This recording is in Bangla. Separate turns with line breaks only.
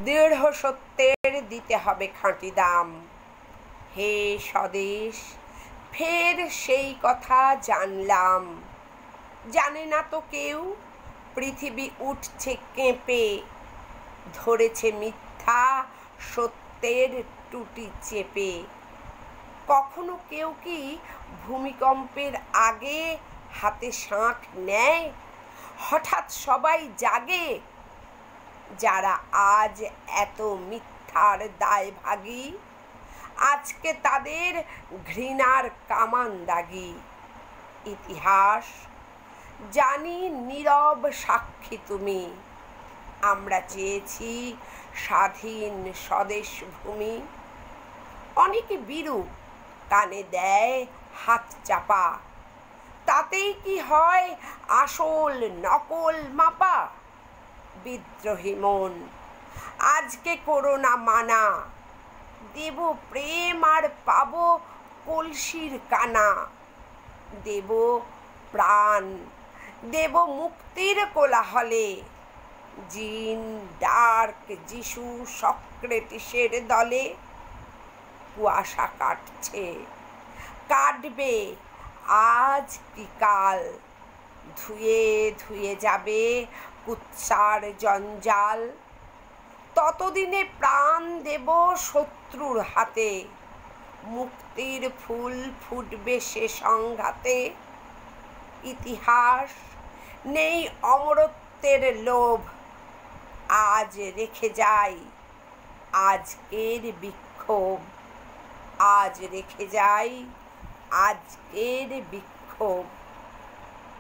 দৃঢ় সত্যের দিতে হবে খাঁটি দাম। হে স্বদেশ, ফের সেই কথা জানলাম। জানে না তো কেউ, পৃথিবী উঠছে কেঁপে, ধরেছে মিথ্যা সত্যের টুটি চেপে। কখনো কেউ কি ভূমিকম্পের আগে হাতে শাঁখ নেয়? হঠাৎ সবাই জাগে, যারা আজ এত মিথ্যার দায়ভাগী, আজকে তাদের ঘৃণার কামান দাগি। ইতিহাস জানি নীরব সাক্ষী তুমি, আমরা চেয়েছি স্বাধীন স্বদেশ ভূমি। অনেকে বিরূপ কানে দেয় হাত চাপা, তাতেই কি হয় আসল নকল মাপা? বিদ্রোহী মন আজকে করো না মানা, দেব প্রেম আর পাবো কলসির কানা। দেব প্রাণ, দেব মুক্তির কোলাহলে, জিন ডার্ক যিশু সক্রেটিসের দলে। কুয়াশা কাটছে, কাটবে আজ কি কাল, ধুয়ে ধুয়ে যাবে কুৎসার জঞ্জাল। ততদিনে প্রাণ দেব শত্রুর হাতে, মুক্তির ফুল ফুটবে সে সংঘাতে। ইতিহাস নেই অমরত্বের লোভ, আজ রেখে যাই আজকের বিক্ষোভ। আজ রেখে যাই আজকের বিক্ষোভ।